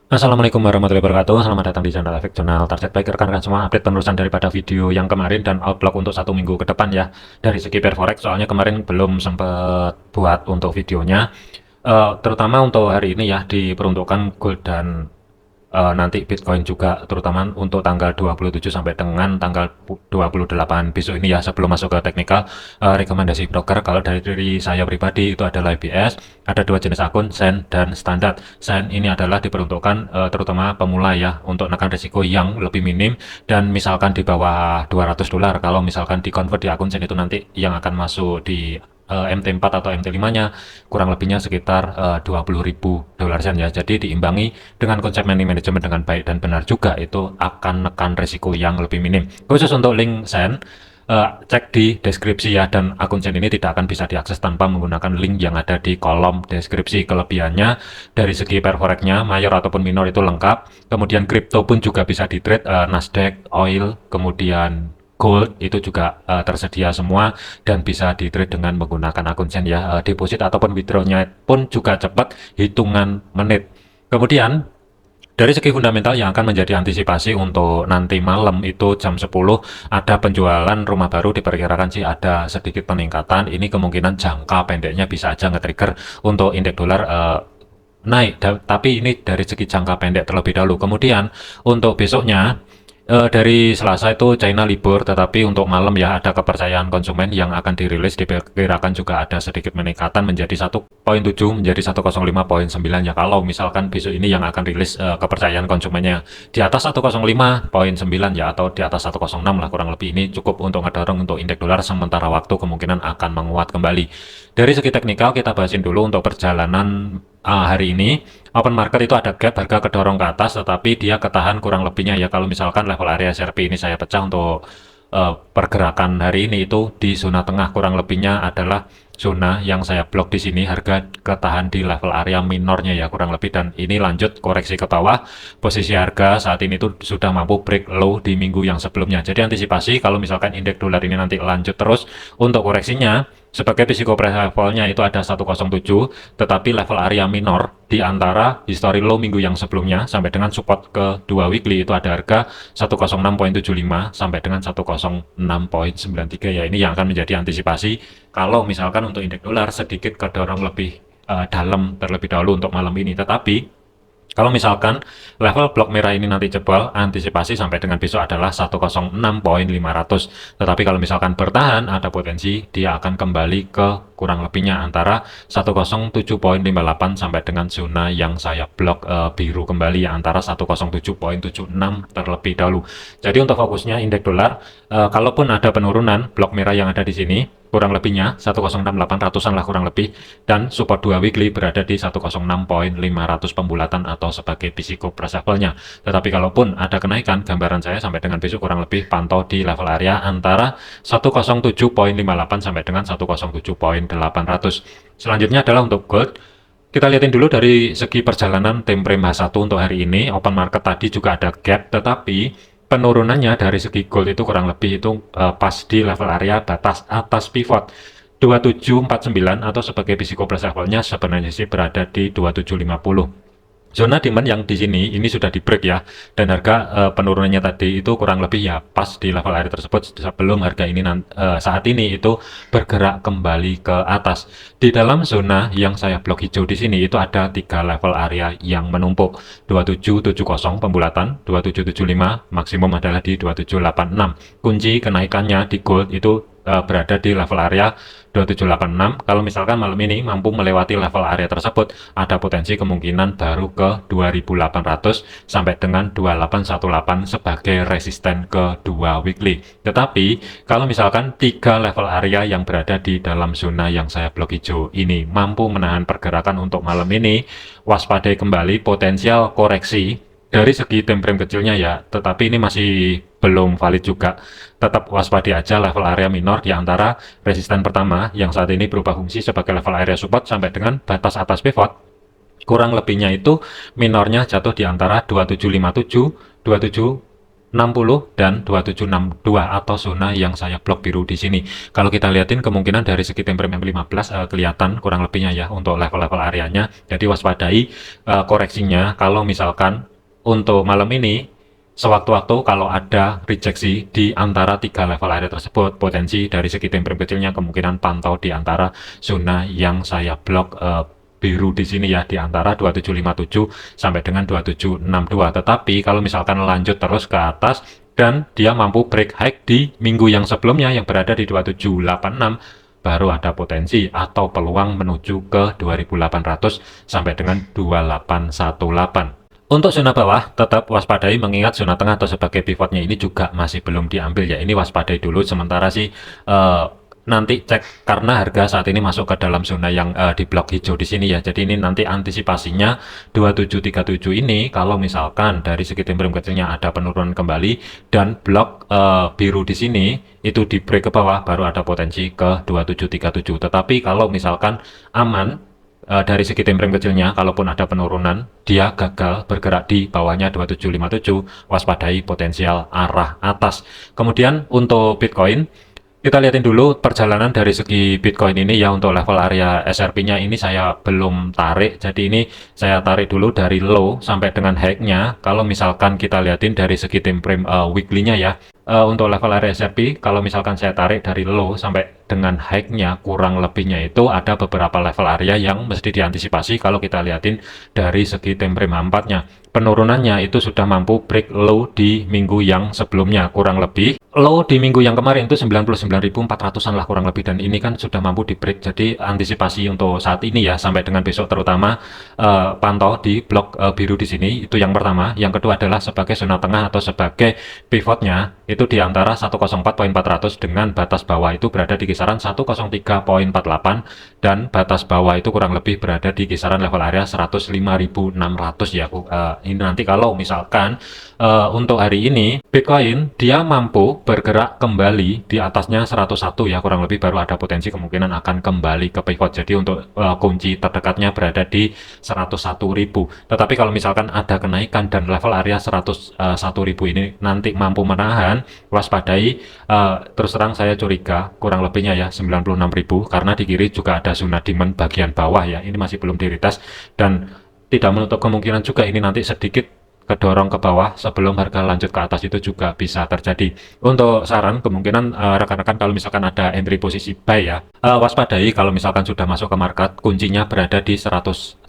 Assalamualaikum warahmatullahi wabarakatuh. Selamat datang di channel Efek Jurnal Target. Baik rekan-rekan semua, update penerusan daripada video yang kemarin dan outlook untuk 1 minggu ke depan ya. Dari segi pair forex, soalnya kemarin belum sempat buat untuk videonya. Terutama untuk hari ini ya, diperuntukkan gold dan nanti Bitcoin juga, terutama untuk tanggal 27 sampai dengan tanggal 28 besok ini ya. Sebelum masuk ke teknikal, rekomendasi broker kalau dari diri saya pribadi itu adalah IBS. Ada dua jenis akun, Sen dan Standar. Sen ini adalah diperuntukkan terutama pemula ya, untuk menekan risiko yang lebih minim dan misalkan di bawah $200. Kalau misalkan di convert di akun Sen itu nanti yang akan masuk di MT4 atau MT5-nya kurang lebihnya sekitar $20.000 sen ya. Jadi diimbangi dengan konsep money management dengan baik dan benar juga, itu akan menekan risiko yang lebih minim. Khusus untuk link Sen, cek di deskripsi ya, dan akun Sen ini tidak akan bisa diakses tanpa menggunakan link yang ada di kolom deskripsi. Kelebihannya dari segi pair forex-nya mayor ataupun minor itu lengkap. Kemudian kripto pun juga bisa di trade, Nasdaq, oil, kemudian gold itu juga tersedia semua dan bisa di trade dengan menggunakan akun Sen ya. Deposit ataupun withdrawnya pun juga cepat, hitungan menit. Kemudian dari segi fundamental yang akan menjadi antisipasi untuk nanti malam itu jam 10 ada penjualan rumah baru, diperkirakan sih ada sedikit peningkatan. Ini kemungkinan jangka pendeknya bisa aja nge-trigger untuk indeks dolar naik, tapi ini dari segi jangka pendek terlebih dahulu. Kemudian untuk besoknya, dari Selasa itu China libur, tetapi untuk malam ya ada kepercayaan konsumen yang akan dirilis, diperkirakan juga ada sedikit peningkatan menjadi 1,7 menjadi 105,9 ya. Kalau misalkan besok ini yang akan rilis kepercayaan konsumennya di atas 105,9 ya, atau di atas 106 lah kurang lebih, ini cukup untuk ngedorong untuk indeks dolar sementara waktu kemungkinan akan menguat kembali. Dari segi teknikal kita bahasin dulu untuk perjalanan hari ini. Open market itu ada gap, harga kedorong ke atas, tetapi dia ketahan kurang lebihnya ya. Kalau misalkan level area SRP ini saya pecah untuk pergerakan hari ini, itu di zona tengah kurang lebihnya adalah zona yang saya blok di sini. Harga ketahan di level area minornya ya kurang lebih, dan ini lanjut koreksi ke bawah. Posisi harga saat ini tuh sudah mampu break low di minggu yang sebelumnya. Jadi antisipasi kalau misalkan indeks dolar ini nanti lanjut terus untuk koreksinya, sebagai risiko levelnya itu ada 107, tetapi level area minor di antara history low minggu yang sebelumnya sampai dengan support ke 2 weekly itu ada harga 106,75 sampai dengan 106,93 ya. Ini yang akan menjadi antisipasi kalau misalkan untuk indeks dolar sedikit kedorong lebih dalam terlebih dahulu untuk malam ini. Tetapi kalau misalkan level blok merah ini nanti jebol, antisipasi sampai dengan besok adalah 106,500. Tetapi kalau misalkan bertahan, ada potensi dia akan kembali ke kurang lebihnya antara 107,58 sampai dengan zona yang saya blok biru kembali ya, antara 107,76 terlebih dahulu. Jadi untuk fokusnya indeks dolar, kalaupun ada penurunan, blok merah yang ada di sini kurang lebihnya 106,800-an lah kurang lebih, dan support 2 weekly berada di 106,500 pembulatan atau sebagai risiko levelnya. Tetapi kalaupun ada kenaikan, gambaran saya sampai dengan besok kurang lebih pantau di level area antara 107,58 sampai dengan 107,800. Selanjutnya adalah untuk gold. Kita lihatin dulu dari segi perjalanan time frame H1 untuk hari ini. Open market tadi juga ada gap, tetapi penurunannya dari segi gold itu kurang lebih itu pas di level area batas atas pivot 2749, atau sebagai risiko levelnya sebenarnya sih berada di 2750. Zona demand yang di sini ini sudah di break ya, dan harga penurunannya tadi itu kurang lebih ya pas di level area tersebut sebelum harga ini saat ini itu bergerak kembali ke atas. Di dalam zona yang saya blok hijau di sini itu ada 3 level area yang menumpuk, 2770 pembulatan, 2775 maksimum adalah di 2786. Kunci kenaikannya di gold itu berada di level area 2786. Kalau misalkan malam ini mampu melewati level area tersebut, ada potensi kemungkinan baru ke 2800 sampai dengan 2818 sebagai resisten ke 2 weekly. Tetapi kalau misalkan 3 level area yang berada di dalam zona yang saya blok hijau ini mampu menahan pergerakan untuk malam ini, waspadai kembali potensial koreksi dari segi time frame kecilnya ya, tetapi ini masih belum valid juga. Tetap waspadai aja level area minor di antara resisten pertama yang saat ini berubah fungsi sebagai level area support sampai dengan batas atas pivot. Kurang lebihnya itu minornya jatuh di antara 2757, 27 60 dan 2762 atau zona yang saya blok biru di sini. Kalau kita lihatin kemungkinan dari segi time frame M15 kelihatan kurang lebihnya ya untuk level-level areanya. Jadi waspadai koreksinya kalau misalkan untuk malam ini sewaktu-waktu kalau ada rejeksi di antara tiga level area tersebut, potensi dari segi time frame kecilnya kemungkinan pantau di antara zona yang saya blok biru di sini ya, di antara 2757 sampai dengan 2762. Tetapi kalau misalkan lanjut terus ke atas dan dia mampu break high di minggu yang sebelumnya yang berada di 2786, baru ada potensi atau peluang menuju ke 2800 sampai dengan 2818. Untuk zona bawah, tetap waspadai mengingat zona tengah atau sebagai pivotnya ini juga masih belum diambil ya. Ini waspadai dulu sementara sih nanti cek karena harga saat ini masuk ke dalam zona yang di blok hijau di sini ya. Jadi ini nanti antisipasinya 2737 ini kalau misalkan dari segi time frame kecilnya ada penurunan kembali dan blok biru di sini itu di break ke bawah baru ada potensi ke 2737. Tetapi kalau misalkan aman dari segi time frame kecilnya, kalaupun ada penurunan, dia gagal bergerak di bawahnya 2757, waspadai potensial arah atas. Kemudian untuk Bitcoin, kita lihatin dulu perjalanan dari segi Bitcoin ini ya. Untuk level area SRP-nya ini saya belum tarik, jadi ini saya tarik dulu dari low sampai dengan high-nya. Kalau misalkan kita lihatin dari segi time frame weekly-nya ya, untuk level area SRP, kalau misalkan saya tarik dari low sampai dengan high-nya kurang lebihnya itu ada beberapa level area yang mesti diantisipasi kalau kita lihatin dari segi time frame 4-nya. Penurunannya itu sudah mampu break low di minggu yang sebelumnya, kurang lebih low di minggu yang kemarin itu 99.400-an lah kurang lebih, dan ini kan sudah mampu di break. Jadi antisipasi untuk saat ini ya sampai dengan besok terutama pantau di blok biru di sini, itu yang pertama. Yang kedua adalah sebagai zona tengah atau sebagai pivotnya itu di antara 104.400 dengan batas bawah itu berada di kisaran 103.48 dan batas bawah itu kurang lebih berada di kisaran level area 105.600 ya. Ini nanti kalau misalkan untuk hari ini Bitcoin dia mampu bergerak kembali di atasnya 101 ya kurang lebih, baru ada potensi kemungkinan akan kembali ke pivot. Jadi untuk kunci terdekatnya berada di 101.000. Tetapi kalau misalkan ada kenaikan dan level area 101.000 ini nanti mampu menahan, waspadai. Terus terang saya curiga kurang lebihnya ya 96.000 karena di kiri juga ada zona demand bagian bawah ya. Ini masih belum diritas dan tidak menutup kemungkinan juga ini nanti sedikit kedorong ke bawah sebelum harga lanjut ke atas, itu juga bisa terjadi. Untuk saran kemungkinan rekan-rekan kalau misalkan ada entry posisi buy ya, waspadai kalau misalkan sudah masuk ke market kuncinya berada di 101.000.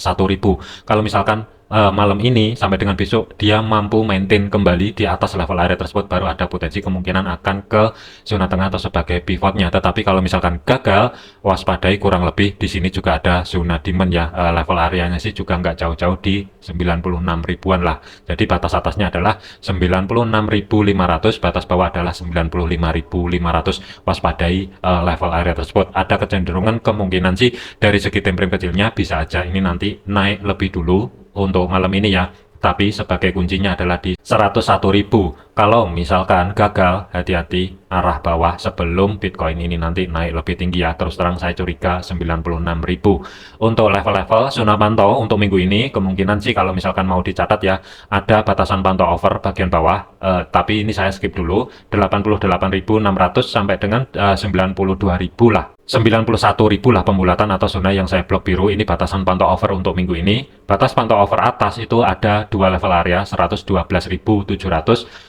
Kalau misalkan malam ini sampai dengan besok dia mampu maintain kembali di atas level area tersebut, baru ada potensi kemungkinan akan ke zona tengah atau sebagai pivotnya. Tetapi kalau misalkan gagal, waspadai kurang lebih di sini juga ada zona demand ya. Level areanya sih juga nggak jauh-jauh di 96 ribuan lah. Jadi batas atasnya adalah 96.500, batas bawah adalah 95.500. Waspadai level area tersebut. Ada kecenderungan kemungkinan sih dari segi time frame kecilnya bisa aja ini nanti naik lebih dulu untuk malam ini ya, tapi sebagai kuncinya adalah di 101.000. Kalau misalkan gagal, hati-hati arah bawah sebelum Bitcoin ini nanti naik lebih tinggi ya. Terus terang saya curiga 96.000. Untuk level-level zona pantau untuk minggu ini kemungkinan sih kalau misalkan mau dicatat ya, ada batasan pantau over bagian bawah, tapi ini saya skip dulu 88.600 sampai dengan 92.000 lah. 91.000 lah pembulatan atau zona yang saya blok biru. Ini batasan pantau over untuk minggu ini. Batas pantau over atas itu ada dua level area 112.700,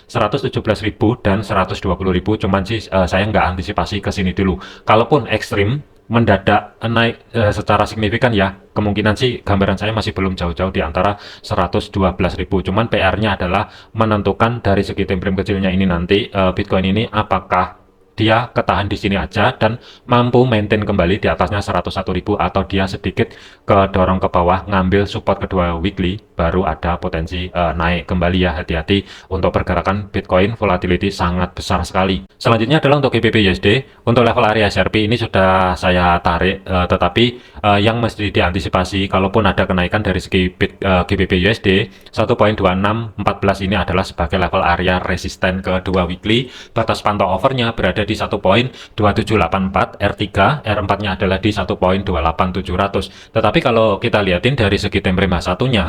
117.000 dan 120.000. Cuman sih saya nggak antisipasi ke sini dulu. Kalaupun ekstrim mendadak naik secara signifikan ya, kemungkinan sih gambaran saya masih belum jauh-jauh di antara 112.000. Cuman PR-nya adalah menentukan dari segi time frame kecilnya ini nanti Bitcoin ini apakah dia ketahan di sini aja dan mampu maintain kembali di atasnya 101.000 atau dia sedikit kedorong ke bawah ngambil support kedua weekly, baru ada potensi naik kembali ya. Hati-hati untuk pergerakan Bitcoin, volatility sangat besar sekali. Selanjutnya adalah untuk GBP USD. Untuk level area SRP ini sudah saya tarik, tetapi yang mesti diantisipasi kalaupun ada kenaikan dari segi GBP USD 1.2614 ini adalah sebagai level area resisten kedua weekly. Batas pantau overnya berada di 1.2784, R3, R4-nya adalah di 1.28700. Tetapi kalau kita lihatin dari segi time frame H1-nya,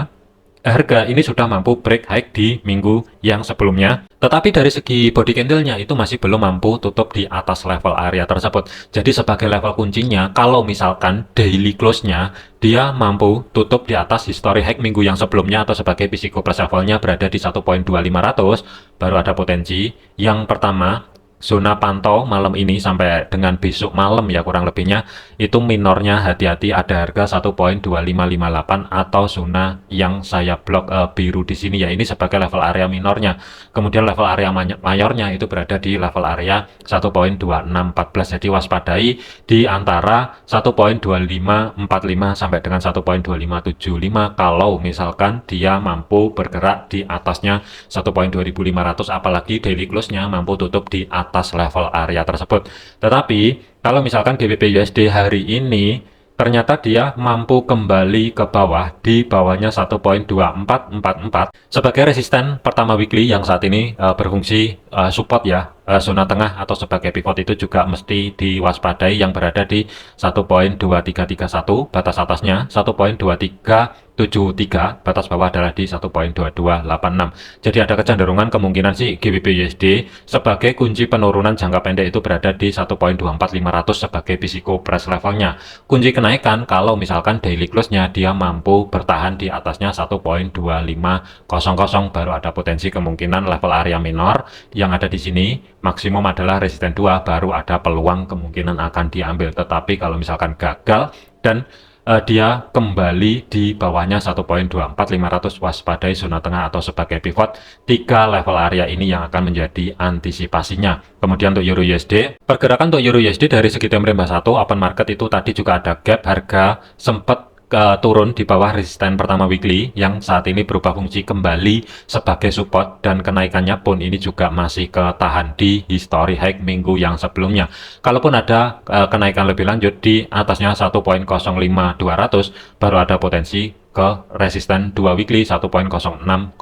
harga ini sudah mampu break high di minggu yang sebelumnya. Tetapi dari segi body candle-nya itu masih belum mampu tutup di atas level area tersebut. Jadi sebagai level kuncinya, kalau misalkan daily close-nya dia mampu tutup di atas history high minggu yang sebelumnya atau sebagai physical price level-nya berada di 1.2500, baru ada potensi. Yang pertama, zona pantau malam ini sampai dengan besok malam ya kurang lebihnya itu minornya hati-hati ada harga 1.2558 atau zona yang saya blok biru di sini ya, ini sebagai level area minornya. Kemudian level area mayornya itu berada di level area 1.2614, jadi waspadai di antara 1.2545 sampai dengan 1.2575 kalau misalkan dia mampu bergerak di atasnya 1.2500, apalagi daily close-nya mampu tutup di atas level area tersebut. Tetapi kalau misalkan GBP USD hari ini ternyata dia mampu kembali ke bawah di bawahnya 1.2444 sebagai resisten pertama weekly yang saat ini berfungsi support ya, zona tengah atau sebagai pivot itu juga mesti diwaspadai yang berada di 1.2331, batas atasnya 1.2373, batas bawah adalah di 1.2286. Jadi ada kecenderungan kemungkinan sih GBP USD sebagai kunci penurunan jangka pendek itu berada di 1.24500 sebagai physical price levelnya. Kunci kenaikan kalau misalkan daily close-nya dia mampu bertahan di atasnya 1.2500, baru ada potensi kemungkinan level area minor yang ada di sini maksimum adalah resisten 2, baru ada peluang kemungkinan akan diambil. Tetapi kalau misalkan gagal dan dia kembali di bawahnya 1.24500, waspadai zona tengah atau sebagai pivot. 3 level area ini yang akan menjadi antisipasinya. Kemudian untuk Euro USD, pergerakan untuk Euro USD dari segi time frame 1 open market itu tadi juga ada gap harga sempat turun di bawah resisten pertama weekly yang saat ini berubah fungsi kembali sebagai support, dan kenaikannya pun ini juga masih ketahan di history high minggu yang sebelumnya. Kalaupun ada kenaikan lebih lanjut di atasnya 1.05200 baru ada potensi ke resisten 2 weekly 1.0605.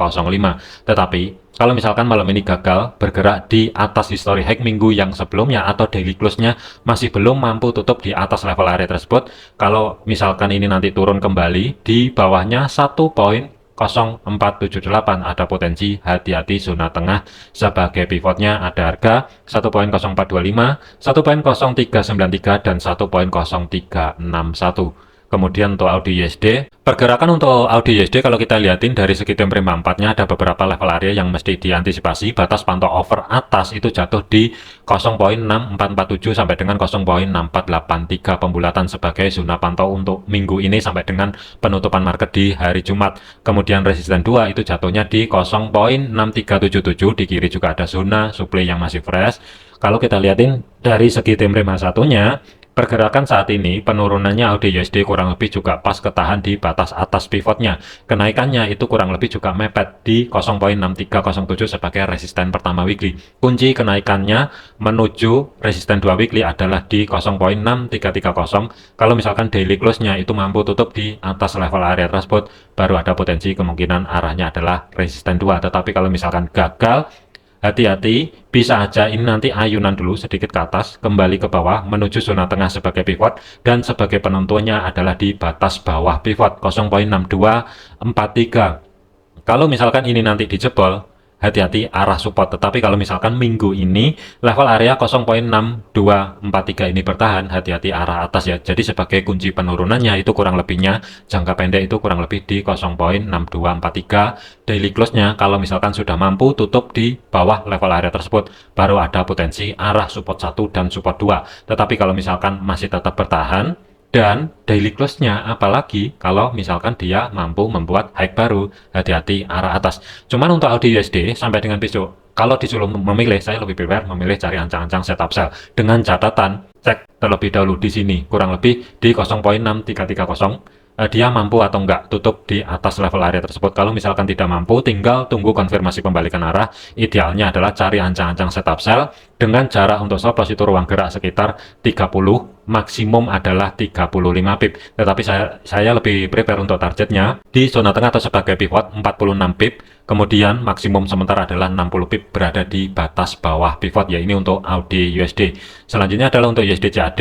Tetapi kalau misalkan malam ini gagal bergerak di atas history high minggu yang sebelumnya atau daily close-nya masih belum mampu tutup di atas level area tersebut, kalau misalkan ini nanti turun kembali di bawahnya 1.0478 ada potensi hati-hati zona tengah sebagai pivotnya ada harga 1.0425, 1.0393 dan 1.0361. Kemudian untuk AUD USD, pergerakan untuk AUD USD kalau kita lihatin dari segi time frame 4-nya ada beberapa level area yang mesti diantisipasi. Batas pantau over atas itu jatuh di 0.6447 sampai dengan 0.6483, pembulatan sebagai zona pantau untuk minggu ini sampai dengan penutupan market di hari Jumat. Kemudian resisten 2 itu jatuhnya di 0.6377, di kiri juga ada zona supply yang masih fresh. Kalau kita lihatin dari segi time frame 1-nya, pergerakan saat ini penurunannya AUD USD kurang lebih juga pas ketahan di batas atas pivotnya. Kenaikannya itu kurang lebih juga mepet di 0.6307 sebagai resisten pertama weekly. Kunci kenaikannya menuju resisten 2 weekly adalah di 0.6330. Kalau misalkan daily close-nya itu mampu tutup di atas level area tersebut, baru ada potensi kemungkinan arahnya adalah resisten 2. Tetapi kalau misalkan gagal, hati-hati, bisa aja ini nanti ayunan dulu sedikit ke atas, kembali ke bawah menuju zona tengah sebagai pivot, dan sebagai penentunya adalah di batas bawah pivot 0.6243. Kalau misalkan ini nanti dijebol, hati-hati arah support. Tetapi kalau misalkan minggu ini level area 0.6243 ini bertahan, hati-hati arah atas ya. Jadi sebagai kunci penurunannya itu kurang lebihnya jangka pendek itu kurang lebih di 0.6243. Daily close-nya kalau misalkan sudah mampu tutup di bawah level area tersebut, baru ada potensi arah support 1 dan support 2. Tetapi kalau misalkan masih tetap bertahan dan daily close-nya, apalagi kalau misalkan dia mampu membuat high baru, hati-hati arah atas. Cuman untuk AUD USD sampai dengan besok, kalau disuruh memilih, saya lebih prefer memilih cari ancang-ancang setup sell dengan catatan cek terlebih dahulu di sini kurang lebih di 0.6330. Dia mampu atau enggak tutup di atas level area tersebut. Kalau misalkan tidak mampu, tinggal tunggu konfirmasi pembalikan arah. Idealnya adalah cari ancang-ancang setup sell dengan cara untuk stop loss itu ruang gerak sekitar 30, maksimum adalah 35 pip. Tetapi saya lebih prepare untuk targetnya di zona tengah atau sebagai pivot 46 pip. Kemudian maksimum sementara adalah 60 pip berada di batas bawah pivot, ya ini untuk AUD USD. Selanjutnya adalah untuk USD CAD.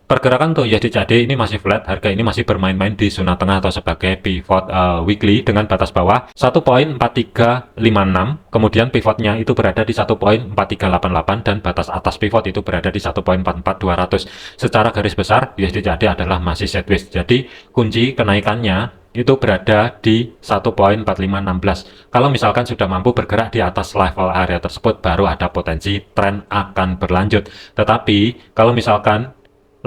Pergerakan untuk USD CAD ini masih flat, harga ini masih bermain-main di zona tengah atau sebagai pivot weekly dengan batas bawah 1.4356, kemudian pivotnya itu berada di 1.4388 dan batas atas pivot itu berada di 1.44200. Secara garis besar USD CAD adalah masih sideways, jadi kunci kenaikannya itu berada di 1.4516. Kalau misalkan sudah mampu bergerak di atas level area tersebut, baru ada potensi tren akan berlanjut. Tetapi kalau misalkan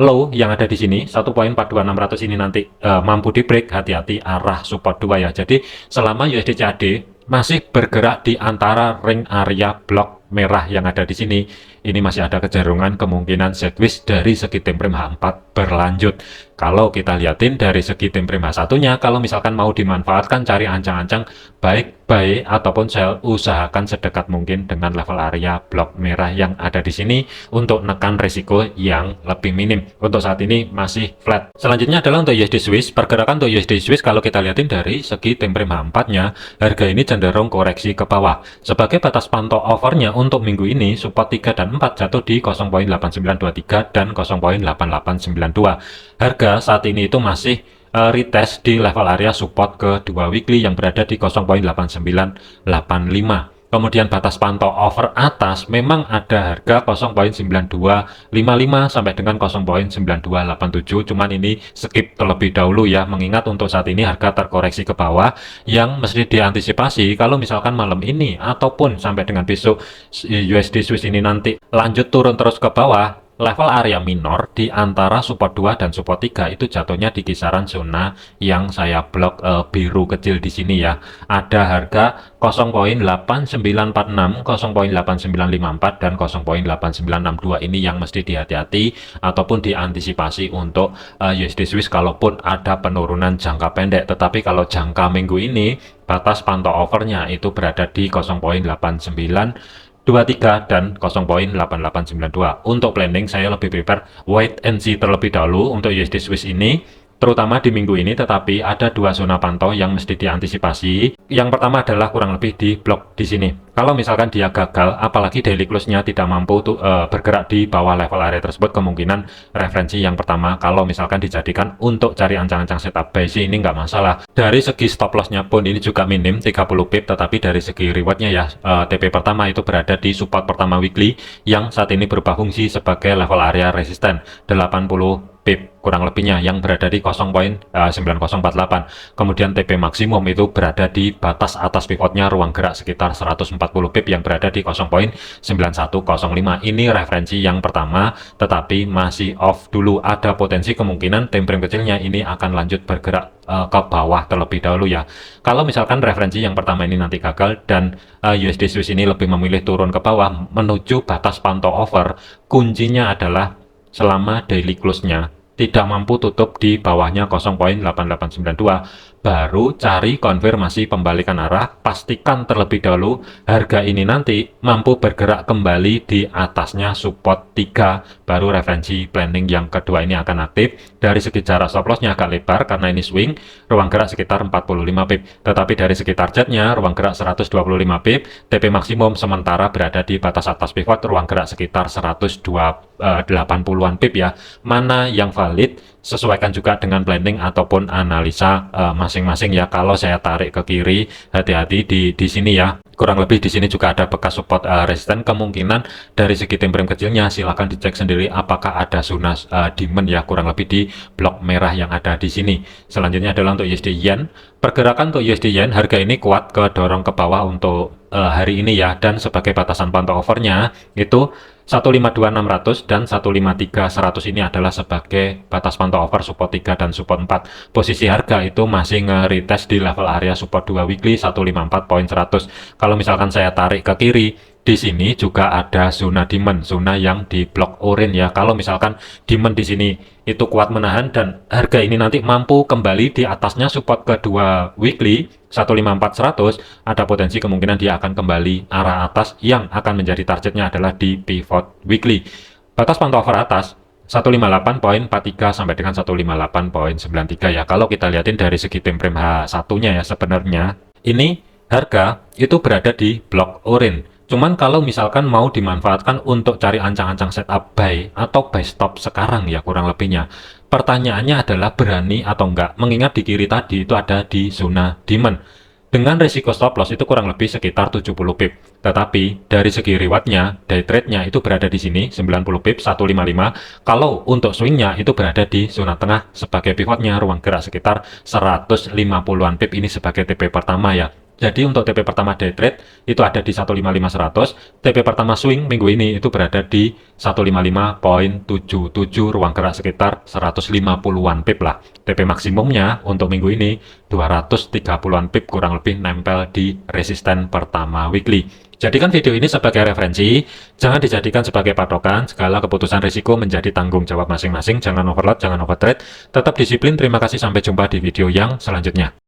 low yang ada di sini 1.42600 ini nanti mampu di break, hati-hati arah support 2 ya. Jadi selama USD CAD masih bergerak di antara ring area blok merah yang ada di sini, ini masih ada kecenderungan kemungkinan sideways dari segi time frame H4 berlanjut. Kalau kita lihatin dari segi time frame H1-nya, kalau misalkan mau dimanfaatkan cari ancang-ancang baik buy ataupun sell, usahakan sedekat mungkin dengan level area blok merah yang ada di sini untuk menekan risiko yang lebih minim. Untuk saat ini masih flat. Selanjutnya adalah untuk USD Swiss. Pergerakan untuk USD Swiss kalau kita lihatin dari segi time frame H4-nya, harga ini cenderung koreksi ke bawah. Sebagai batas pantau overnya untuk minggu ini, support 3 dan 4 jatuh di 0.8923 dan 0.8892. Harga saat ini itu masih retest di level area support kedua weekly yang berada di 0.8985. Kemudian batas pantau over atas memang ada harga 0.9255 sampai dengan 0.9287, cuman ini skip terlebih dahulu ya, mengingat untuk saat ini harga terkoreksi ke bawah. Yang mesti diantisipasi kalau misalkan malam ini ataupun sampai dengan besok USD Swiss ini nanti lanjut turun terus ke bawah, level area minor di antara support 2 dan support 3 itu jatuhnya di kisaran zona yang saya blok biru kecil di sini ya. Ada harga 0.8946, 0.8954 dan 0.8962 ini yang mesti dihati-hati ataupun diantisipasi untuk USD Swiss kalaupun ada penurunan jangka pendek. Tetapi kalau jangka minggu ini batas pantau overnya itu berada di 0.8923 dan 0.8892. Untuk planning saya lebih prefer wait and see terlebih dahulu untuk USD Swiss ini, terutama di minggu ini. Tetapi ada dua zona pantau yang mesti diantisipasi. Yang pertama adalah kurang lebih di blok di sini. Kalau misalkan dia gagal, apalagi daily close-nya tidak mampu bergerak di bawah level area tersebut, kemungkinan referensi yang pertama kalau misalkan dijadikan untuk cari ancang-ancang setup buy sih ini nggak masalah. Dari segi stop loss-nya pun ini juga minim 30 pip, tetapi dari segi reward-nya ya, TP pertama itu berada di support pertama weekly yang saat ini berubah fungsi sebagai level area resisten 80 pip kurang lebihnya yang berada di 0.9048. Kemudian TP maksimum itu berada di batas atas pivotnya ruang gerak sekitar 140 pip yang berada di 0.9105. Ini referensi yang pertama, tetapi masih off dulu. Ada potensi kemungkinan time frame kecilnya ini akan lanjut bergerak ke bawah terlebih dahulu ya. Kalau misalkan referensi yang pertama ini nanti gagal dan USD Swiss ini lebih memilih turun ke bawah menuju batas pantau over, kuncinya adalah selama daily close-nya tidak mampu tutup di bawahnya 0.8892, baru cari konfirmasi pembalikan arah. Pastikan terlebih dahulu harga ini nanti mampu bergerak kembali di atasnya support 3, baru referensi planning yang kedua ini akan aktif. Dari segi jarak stop loss-nya agak lebar karena ini swing, ruang gerak sekitar 45 pip, tetapi dari segi targetnya ruang gerak 125 pip, TP maksimum sementara berada di batas atas pivot ruang gerak sekitar 180-an pip ya. Mana yang valid sesuaikan juga dengan planning ataupun analisa masing-masing ya. Kalau saya tarik ke kiri, hati-hati di sini ya. Kurang lebih di sini juga ada bekas support resisten. Kemungkinan dari segi time frame kecilnya silahkan dicek sendiri apakah ada zona demand ya, kurang lebih di blok merah yang ada di sini. Selanjutnya adalah untuk USD Yen. Pergerakan untuk USD Yen, harga ini kuat kedorong ke bawah untuk hari ini ya, dan sebagai batasan pantau overnya itu 152.600 dan 153.100 ini adalah sebagai batas pantau over support 3 dan support 4. Posisi harga itu masih nge-retest di level area support 2 weekly 154.100. Kalau misalkan saya tarik ke kiri, di sini juga ada zona demand, zona yang di blok orange ya. Kalau misalkan demand di sini itu kuat menahan dan harga ini nanti mampu kembali di atasnya support kedua weekly 154.100, ada potensi kemungkinan dia akan kembali arah atas yang akan menjadi targetnya adalah di pivot weekly. Batas pantau over atas 158.43 sampai dengan 158.93 ya. Kalau kita lihatin dari segi time frame H1-nya ya, sebenarnya ini harga itu berada di blok orange. Cuman kalau misalkan mau dimanfaatkan untuk cari ancang-ancang setup buy atau buy stop sekarang ya kurang lebihnya. Pertanyaannya adalah berani atau enggak, mengingat di kiri tadi itu ada di zona demand. Dengan risiko stop loss itu kurang lebih sekitar 70 pip. Tetapi dari segi rewardnya, day trade-nya itu berada di sini 90 pip 155. Kalau untuk swing-nya itu berada di zona tengah sebagai pivotnya ruang gerak sekitar 150-an pip ini sebagai TP pertama ya. Jadi untuk TP pertama day trade itu ada di 155.100, TP pertama swing minggu ini itu berada di 155.77 ruang gerak sekitar 150-an pip lah. TP maksimumnya untuk minggu ini 230-an pip kurang lebih nempel di resisten pertama weekly. Jadikan video ini sebagai referensi, jangan dijadikan sebagai patokan, segala keputusan risiko menjadi tanggung jawab masing-masing, jangan overload, jangan overtrade, tetap disiplin, terima kasih, sampai jumpa di video yang selanjutnya.